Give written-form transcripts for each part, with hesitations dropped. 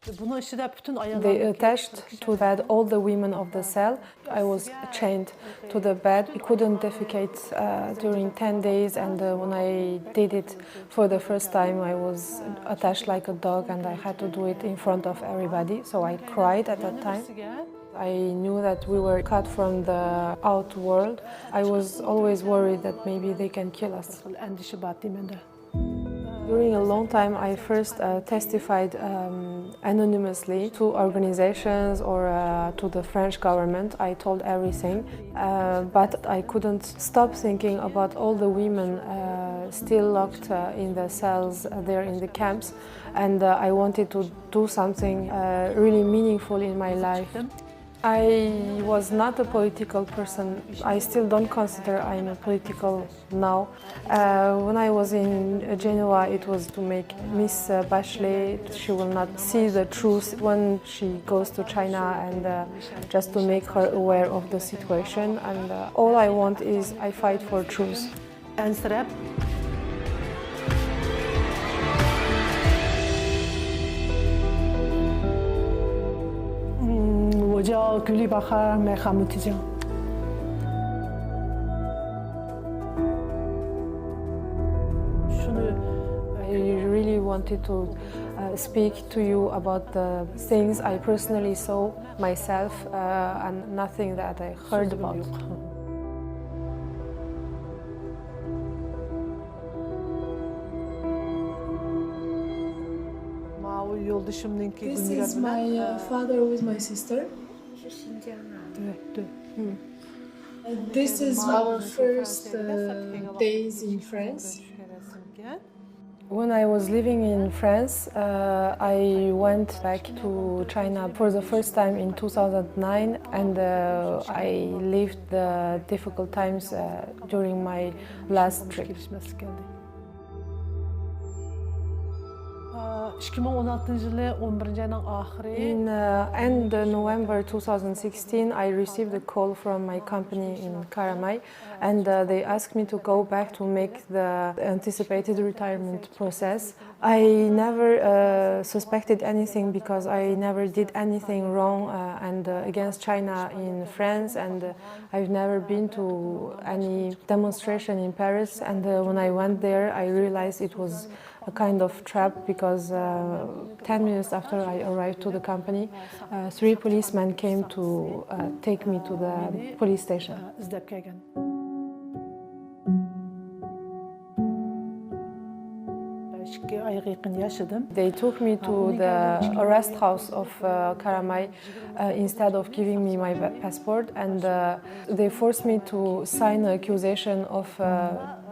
They attached to that all the women of the cell. I was chained to the bed. I couldn't defecate during 10 days, and when I did it for the first time, I was attached like a dog, and I had to do it in front of everybody, so I cried at that time. I knew that we were cut from the out world. I was always worried that maybe they can kill us. During a long time, I first testified anonymously to organizations or to the French government. I told everything, but I couldn't stop thinking about all the women still locked in the cells there in the camps, and I wanted to do something really meaningful in my life. I was not a political person. I still don't consider I'm a political now. When I was in Genoa, it was to make Miss Bachelet. She will not see the truth when she goes to China, and just to make her aware of the situation. And all I want is I fight for truth. I really wanted to speak to you about the things I personally saw myself and nothing that I heard about. This is my father with my sister. This is our first days in France. When I was living in France, I went back to China for the first time in 2009, and I lived the difficult times during my last trip. In end November 2016, I received a call from my company in Karamay, and they asked me to go back to make the anticipated retirement process. I never suspected anything because I never did anything wrong and against China in France, and I've never been to any demonstration in Paris. And when I went there, I realized it was a kind of trap, because 10 minutes after I arrived to the company, 3 policemen came to take me to the police station. They took me to the arrest house of Karamay instead of giving me my passport, and they forced me to sign an accusation of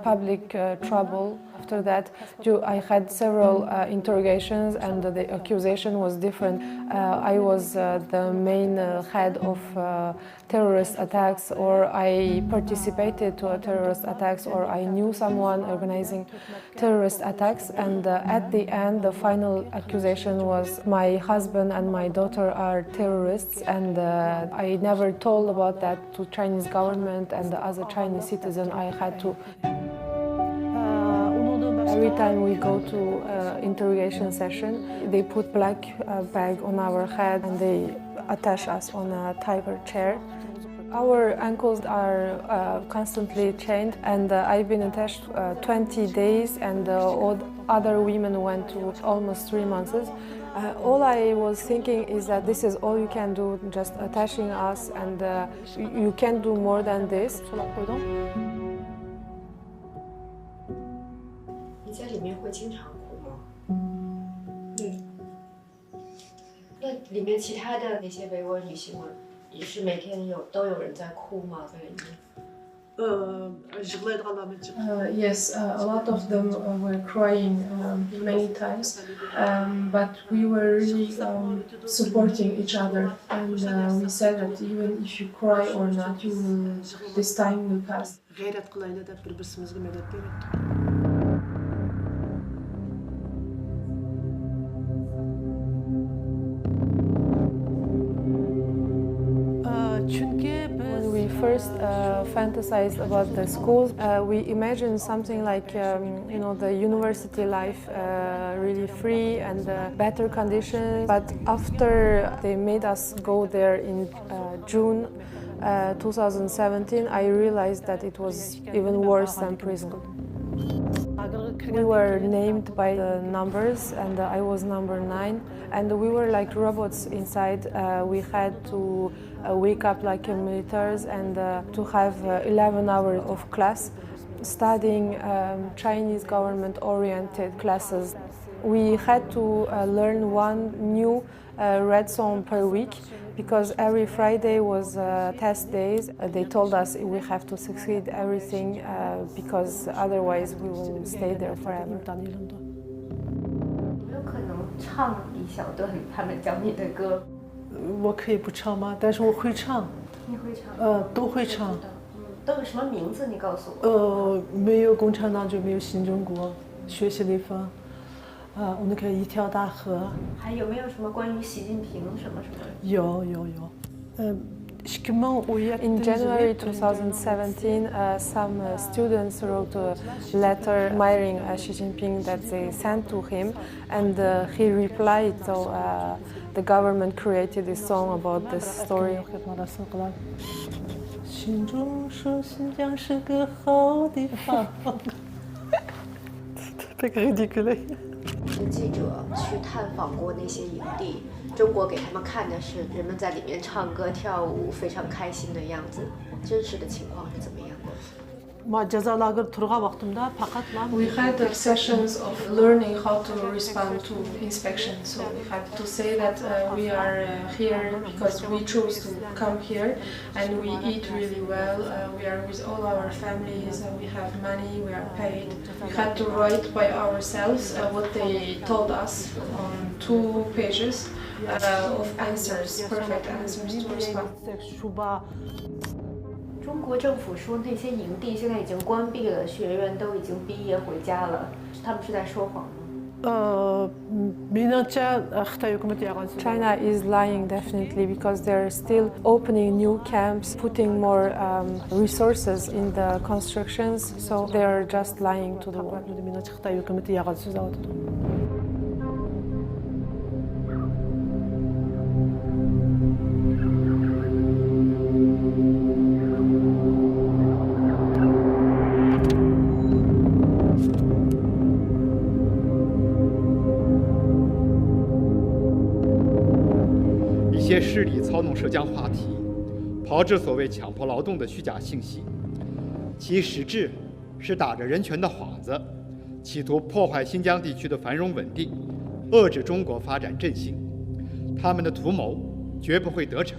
public trouble. After that, I had several interrogations, and the accusation was different. I was the main head of terrorist attacks, or I participated to a terrorist attacks, or I knew someone organizing terrorist attacks. And at the end, the final accusation was my husband and my daughter are terrorists, and I never told about that to Chinese government, and as a Chinese citizen, I had to. Every time we go to interrogation session, they put black bag on our head and they attach us on a tiger chair. Our ankles are constantly chained, and I've been attached 20 days, and all other women went to almost 3 months. All I was thinking is that this is all you can do, just attaching us, and you can't do more than this. 你在里面会经常哭吗？那里面其他的那些维吾尔女性们，也是每天都有人在哭吗？在里面？Yes, a lot of them were crying many times, but we were really supporting each other, and we said that even if you cry or not, this time will pass. When we first fantasized about the schools, we imagined something like, the university life, really free and better conditions. But after they made us go there in June 2017, I realized that it was even worse than prison. We were named by the numbers, and I was number 9, and we were like robots inside. We had to wake up like militaries and to have 11 hours of class, studying Chinese government-oriented classes. We had to learn one new red song per week, because every Friday was test days. They told us we have to succeed everything because otherwise we will stay there forever. 有没有可能唱一小段他们教你的歌？我可以不唱吗？但是我会唱。你会唱？都会唱。都有什么名字？你告诉我。没有共产党就没有新中国，学习地方。我们可以一条大河。还有没有什么关于习近平什么什么？有。In January 2017, some students wrote a letter admiring Xi Jinping that they sent to him, and he replied. So the government created this song about this story. 心中说新疆是个好地方。这个ridicule。记者去探访过那些营地，中国给他们看的是人们在里面唱歌跳舞，非常开心的样子。真实的情况是怎么样的？ We had sessions of learning how to respond to inspection. So we had to say that we are here because we chose to come here, and we eat really well. We are with all our families. We have money. We are paid. We had to write by ourselves what they told us on 2 pages of answers, perfect answers to respond. 中国政府说那些营地现在已经关闭了，学员都已经毕业回家了，他们是在说谎吗？China is lying definitely because they're still opening new camps, putting more resources in the constructions, so they're just lying to the world. 一些势力操弄社交话题，炮制所谓强迫劳动的虚假信息，其实质是打着人权的幌子，企图破坏新疆地区的繁荣稳定，遏制中国发展振兴。他们的图谋绝不会得逞。